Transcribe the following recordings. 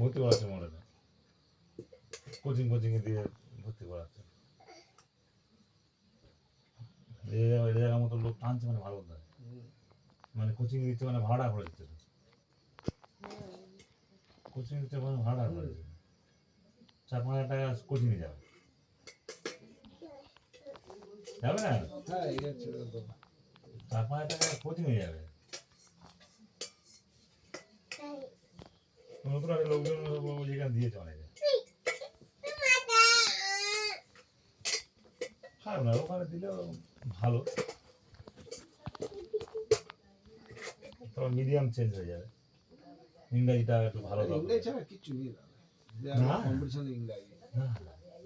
ভর্তি করাচ্ছে মনে না, কোচিং দিয়ে ভর্তি করাচ্ছে। এই জায়গার মতো লোক টানছে মানে ভালো কথা, মানে কোচিং দিচ্ছে মানে ভাড়া করে দিচ্ছে, কোচিং দিচ্ছে মানে ভাড়া করে দিচ্ছে, 4-5 হাজার টাকা কোচিং যাবে, যাবে না? 4-5 হাজার টাকা কোচিং যাবে। নতুন একটা লোকজন যেখানে দিয়েছে অনেকে, খারাপ না, ওখানে দিলেও ভালো, তবে মিডিয়াম চেঞ্জ হয়ে যাবে, ইংরাজিটা একটু ভালো হবে। ইংরেজি ছাড়া কিছু নেই না, কম্পিটিশন ইংরাজি না,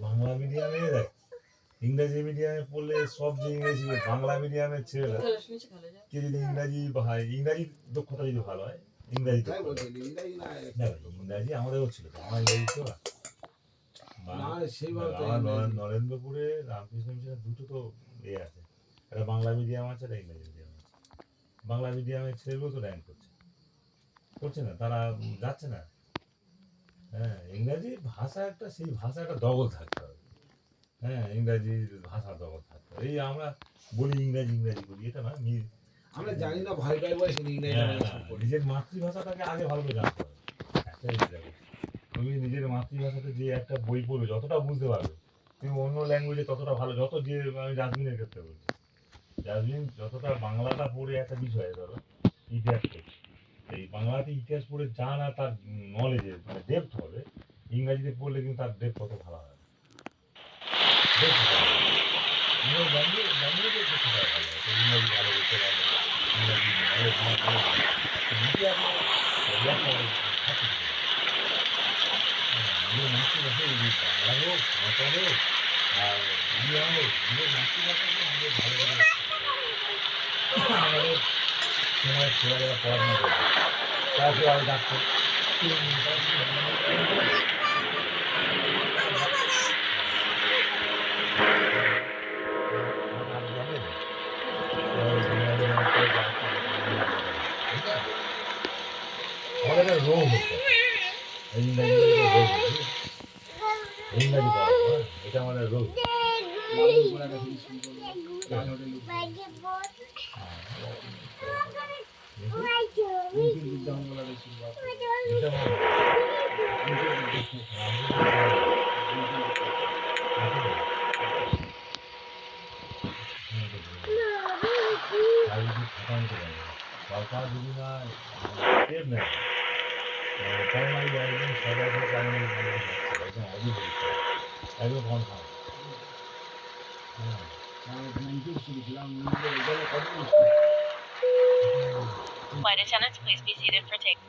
বাংলা মিডিয়ামে দেখ, ইংরাজি মিডিয়ামে পড়লে সব যে ইংরেজি, বাংলা মিডিয়ামে ছেড়ে কে যদি ইংরাজি ইংরাজি দক্ষতা যদি ভালো হয়, ইংরাজি ইংরাজি আমাদেরও ছিল, আমার ইংরাজি ছিল না। নরেন্দ্রপুরে রামকৃষ্ণ মিশনের দুটো তো আছে, একটা বাংলা মিডিয়াম আছে, একটা ইংরাজি মিডিয়াম আছে। বাংলা মিডিয়ামের ছেলেগুলো তো র্যাঙ্ক করছে না, তারা যাচ্ছে না। হ্যাঁ, ইংরাজি ভাষা একটা, সেই ভাষা একটা দখল থাকতে হবে। হ্যাঁ, ইংরাজি ভাষা দখল থাকতে হবে। এই আমরা বলি ইংরাজি করি, এটা না, আমরা জানি না ভয় পাই বলে নিজের মাতৃভাষাটাকে আগে ভালো করে জানতে হবে। একটা জিনিস দেখো, তুমি নিজের মাতৃভাষাতে যে একটা বই পড়বে যতটা বুঝতে পারবে, তুমি অন্য ল্যাঙ্গুয়েজে ততটা ভালো, যত যে আমি জাসমিনের ক্ষেত্রে বলছি, জাসমিন যতটা বাংলাটা পড়ে একটা বিষয় ধরো ইতিহাস পড়ছে, এই বাংলাতে ইতিহাস পড়ে যা না তার নলেজে মানে ডেপথ হবে, ইংরাজিতে পড়লে কিন্তু তার ডেপথ কত ভালো হবে। ইংরাজি ভালো করতে পারবে, ইংরাজি নলেজ নিজের মাতৃভাষা বাংলা হোক, সাঁওতাল হোক আর ইন্ডিয়া হোক, নিজের মাতৃভাষাকে আমাদের ভালো করে আমাদের সময় ছেলেরা পড়াশোনা করছে, তারপরে আরো ডাক্তার আমাদের একটা রোগ হচ্ছে, ইংরাজি পড়া, এটা আমাদের রোগ। সরকার যদি না স্টেপ নেয়, প্রাইমারি একদম সরকার প্রাইমারি একদম অবধি একদম confirm. Flight attendants, please be seated for take.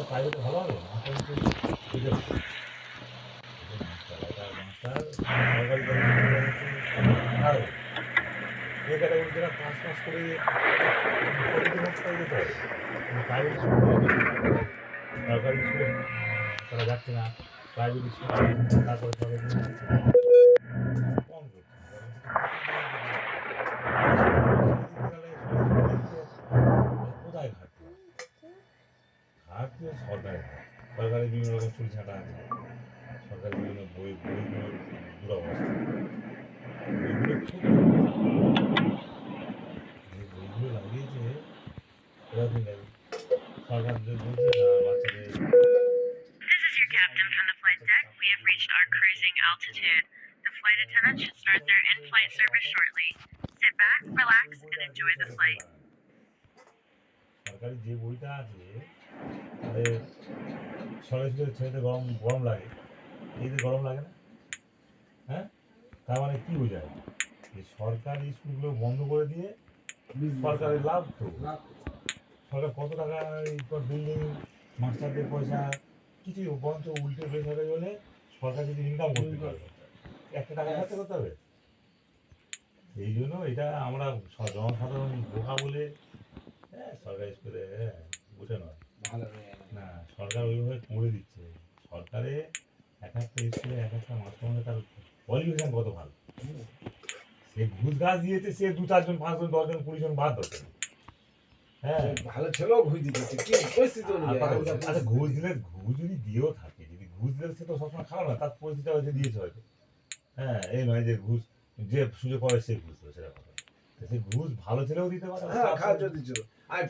প্রাইভেটে ভালো হবে, এই ক্যাটাগরি যারা পাস করে যেতে হবে, প্রাইভেট স্কুলে সরকারি স্কুলে তারা যাচ্ছে না, প্রাইভেট স্কুলে তারপরে কম করছে। কোথায় ঘাটতি সরকারের, সরকারি বিভিন্ন রকম চুরি ছাঁটা আছে, সরকারি বিভিন্ন বইগুলোর দুরবস্থা, বইগুলো খুব যে বইগুলো লাগিয়েছে এরকম সরকার বলছে না বাচ্চাদের। This is your captain from the flight deck. We have reached our cruising altitude. The flight attendants should start their in-flight service shortly. Sit back, relax, and enjoy the flight. সরকারি যে বইটা আছে, সরাসরি ছেলেদের গরম লাগে, এদের গরম লাগে না। হ্যাঁ, তার মানে কি বোঝায়, যে সরকারি স্কুলগুলো বন্ধ করে দিয়ে সরকারের লাভ, তো সরকার কত টাকা বিল্ডিং, মাস্টারদের পয়সা কিছু বন্ধ, উল্টে বেসরকারি হলে সরকার যদি ইনকাম করতে পারবে, একটা টাকা খরচা করতে হবে। এই জন্য এটা আমরা জনসাধারণ বোকা বলে সরকারি স্কুলে উঠে নয় না, সরকার ওইভাবে করে দিচ্ছে। সরকারে এক একটা স্কুলে এক একটা মাস্টারমশাই তার কোয়ালিফিকেশন কত ভালো। সে ঘুষ গাছ দিয়েছে, সে 2-4 জন 5 জন 10 জন 20 জন বাদ হচ্ছে। হ্যাঁ, ভালো ছেলেও ঘুষ দিতেছে কি পরিস্থিতি আর অনুযায়ী কথা আমি যা বলছি, আচ্ছা ঘুষ দিলে, ঘুষ যদি দিয়েও থাকে, যদি ঘুষ দিলে সে তো সবসময় খারাপ না, তার পরিস্থিতি হয়তো দিয়েছে হয়তো। হ্যাঁ, এই নয় যে ঘুষ, যে সুযোগ পাবে সে ঘুষ দেবে, সেটা কথা। তো সে ঘুষ ভালো ছেলেও দিতে পারে, আবার হ্যাঁ খারাপ খারাপ ছেলেও যদি ছিল আমি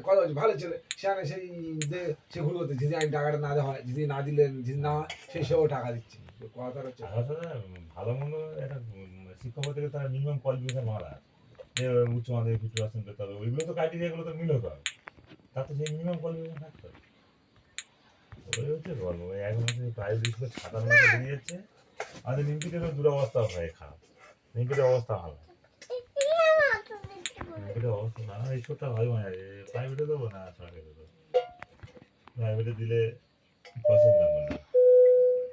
কথা বলছি ভালো ছেলে সেখানে সেই যে সে ঘুষ করতে যদি আমি টাকাটা না দেওয়া হয় যদি না দিলেন যদি না হয় সেও টাকা দিচ্ছে কথা হচ্ছে আর আসলে ভালো মন্দ একটা শিক্ষক হতে গেলে তার মিনিমাম কোয়ালিফিকেশন মারা আছে, যে উচ্চ মাধ্যমিক 50% পেতে হবে, ওইগুলো তো ক্রাইটেরিয়াগুলো তো মিল হতে হবে, তাতে সেই মিনিমাম কোয়ালিফিকেশন থাকতে হবে। ওই হচ্ছে গল্প। এখন হচ্ছে প্রাইভেট স্কুলে ছাতার মতো বেরিয়ে যাচ্ছে। আমাদের নিমপিটেরও দুরবস্থা হয় খারাপ, নিমপিটের অবস্থা ভালো না। নিমপিটের অবস্থা না, এই ছোটটা ভালো মনে হয় প্রাইভেটে দেবো না সরকারি দেবো। প্রাইভেটে দিলে পয়সা ইনকাম করবে।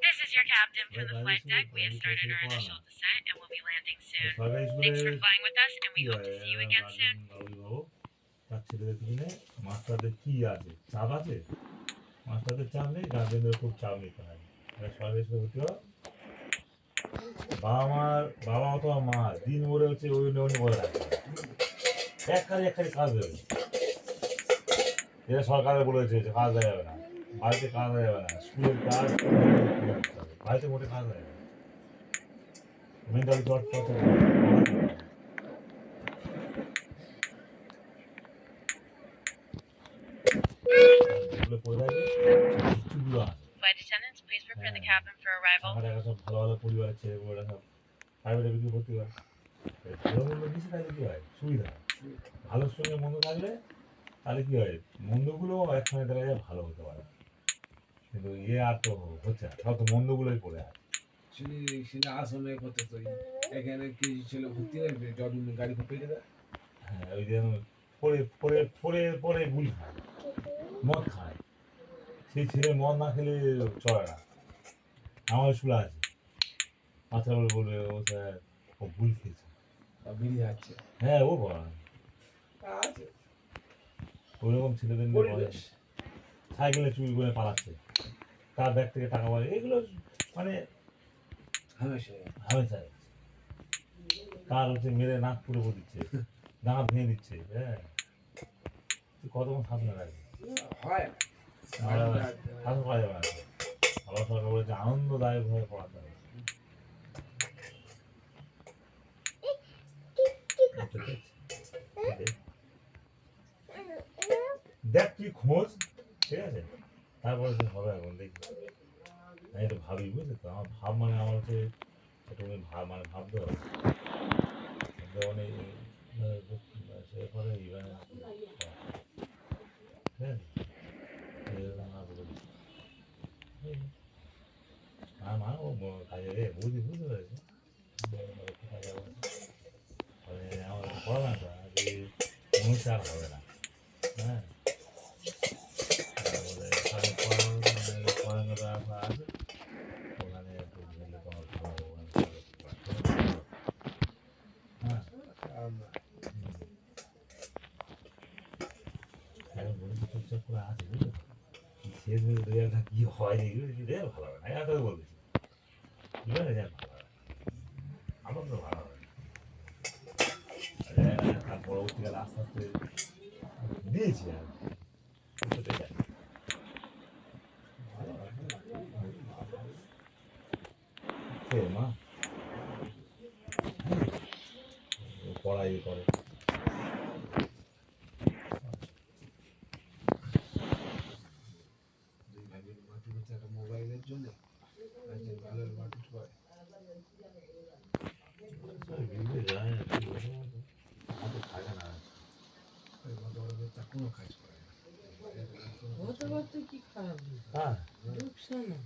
This is your captain from the flight deck. We have started our initial descent and will be landing soon. সরকারি Thanks for স্কুলে flying with us, and কি we hope হয়, to see you again soon. অভিভাবক তার ছেলেদের পিছনে মাস্টারদের কি আছে, চাপ আছে, মাস্টারদের চাপ নেই, গার্জেনদের খুব চাপ নিতে হয়। একটা সরকারি স্কুলে ভর্তি হওয়া, বাবা অথবা মা দিন ভরে হচ্ছে ওই অন্য বলে রাখতে হবে, এক খালি কাজ দেবে, যেটা সরকারে বলেছে যে কাজ দেওয়া যাবে না, বাড়িতে কাজ দেওয়া যাবে না, স্কুলের কাজ বাড়িতে মোটে কাজ দেওয়া যাবে না, মেন্টালি টর্চার যেগুলো পড়ে থাকবে কিচ্ছুগুলো আছে। Flight attendants, please prepare the হ্যাঁ, cabin for arrival. টাকা টাকা সব ভালো ভালো পরিবারের ছেলেগুলোরা সব প্রাইভেটে বিক্রি ভর্তি হয়, ভালো মন্দ বেশি থাকলে কি হয়, সুবিধা হয়। ভালোর সঙ্গে মন্দ থাকলে তাহলে কি হয়, মন্দগুলো একসঙ্গে দেখা যায় ভালো হতে পারে, কিন্তু আর তো হচ্ছে না, সব তো মন্দগুলোই পড়ে আছে। সেটা আশ্রমে করতে তো এখানে কি ছেলে ভর্তি হয়ে যখন গাড়ি করে পেটে দেয় হ্যাঁ, ওই যে পরে পরে পরে পরে গুলি খায়, মদ খায়, সেই ছেলে মদ না খেলে চলে না। আমার স্কুলে আছে, বাচ্চা বলে বলবে ও স্যার ও গুলি খেয়েছে, বেরিয়ে যাচ্ছে হ্যাঁ ও বলা আছে ওই রকম ছেলেদের নিয়ে বলে, পরিবেশ সাইকেলে চুরি করে পালাচ্ছে, তার ব্যাগ থেকে টাকা পড়ে, এগুলো মানে হামেশা হামেশা তার হচ্ছে মেরে নাক পুরো করে দিচ্ছে, দাঁত ভেঙে দিচ্ছে। হ্যাঁ, তুই কতক্ষণ সামনে রাখবি, হয় শাসন করা যাবে না। আবার সরকার বলেছে আনন্দদায়ক ভাবে পড়াতে হবে। দেখ তুই খোঁজ, ঠিক আছে, তারপরে সে হবে, এখন দেখি আমি একটু ভাবি, বুঝলি তো, আমার ভাব মানে আমার হচ্ছে একটু ভাব মানে ভাবতে হবে, মানে সে করে ইভেন, ঠিক আছে, না মা ও কাজে রে বুঝতে পেরেছে, আমার পড়াশোনা যে অনুষ্ঠান হবে না, হ্যাঁ, তারপরে তাদের পড়াশোনাটা আছে, ওখানে একটু গেলে তোমার ভালো হবে, হ্যাঁ, এখন বলছি চুপচাপ করে আছে, বুঝলো তো, শেষ রেজাল্টটা কি হয় দেখবে, রেজাল্ট ভালো হবে না, এটা তোকে বলতেছি, এবার রেজাল্ট ভালো হবে, আমার তো ভালো হবে না, তার পরবর্তীকালে আস্তে আস্তে দিয়েছি আর মা পড়াই করে একটা মোবাইলের জন্য ভালো মারপিট করে থাকে না, তা কোনো কাজ করে না কথাবার্তা কি খারাপ হ্যাঁ, ঢুকছে না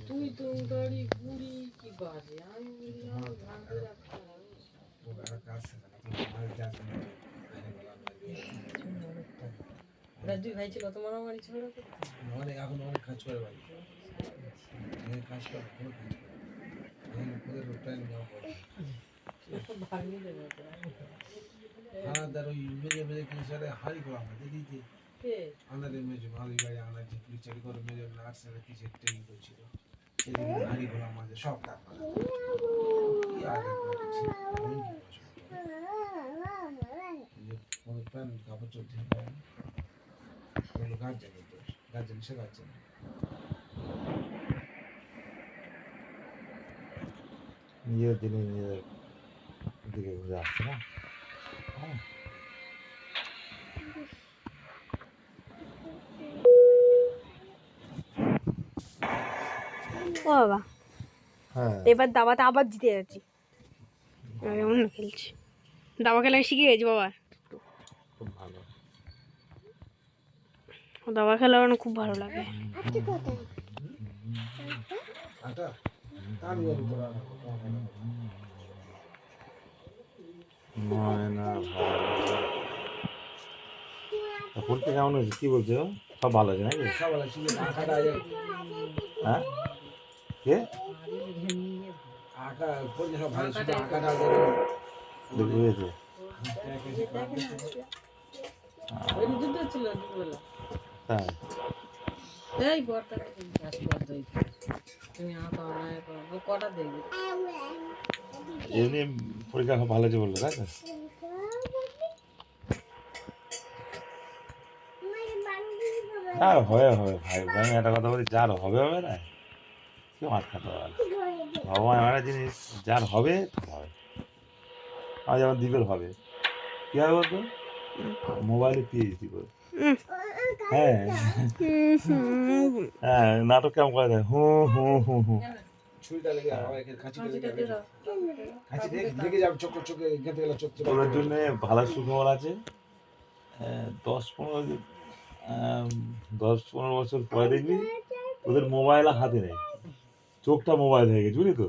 তুই তো গাড়ি গুড়ি কি বাজে আমি বলি আমার ভাঙতে রাখতে হবে ও একটা কাজ শেখা না তোমার মায়ের যা রাজু ভাই ছিল কত মারামারি ছিল অনেক এখন অনেক কাজ করে বাড়ি কাজ করে কোনো কাজ করে ওদের রোগটাই নেওয়া পড়ে ভাঙিয়ে দেবে আনাদার ওই মেজে মেজে কিছু সাথে হারি করা আমাদের দিদি কে আনাদের মেজে মালি বাড়ি আনার যে পুলিশ চাকরি করে মেজর নার্স কিছু ট্রেনিং করছিল সেদিন হাঁড়ি ঘোলা মাঝে সব টাকা কি আর প্যান্ট কাপড় চলছে গার্জেন গার্জেন সে গার্জেন নিজের জিনিস নিজের দিকে ঘুরে আসছে না। হ্যাঁ। ও বাবা, হ্যাঁ এবার দাবাতে আবার জিতে যাচ্ছি। আমি অন্য খেলছি, দাবা খেলা আমি শিখে গেছি বাবা। খুব ভালো। দাবা খেলা আমার খুব ভালো লাগে। আটা আমি আর উপর ময়না ভালো। পরীক্ষা কেমন হয়েছে কি বলছে ও? সব ভালো আছে নাকি? সব বলা ছিল আটাটা হ্যাঁ কে আটা পড়লে সব ভালো ছিল আটাটা দেখে হয়েছে? ওই দুটো ছিল দুবেলা। তাই এই বরটাকে জিজ্ঞাসা করতে তুমি আঁকা নাই করবো কটা দেখবে এমনি পরীক্ষা খুব ভালো হয়েছে বললো তাই তো? আর হবে হবে ভাই ভাই একটা কথা বলি, যার হবে হবে না কেউ আটকাতে পারে না। ভগবান এমন একটা জিনিস, যার হবে তার হবে। আমার যেমন দ্বীপের হবে কি হবে বলতো, মোবাইলে পিএইচডি করে। হ্যাঁ হ্যাঁ নাটক কেমন করে দেয়, হু হু হু হু। ছুরিটা লেগে খাঁচিটা লেগে খাঁচি লেগে যাবে চোখ চোখে গেঁথে গেলে চোখ চোখ ওদের জন্য ভালো সুখবর আছে। 10-15 বছর পরে দেখবি ওদের মোবাইল হাতে নেই, চোখটা মোবাইল হয়ে গেছে বুঝলি তো।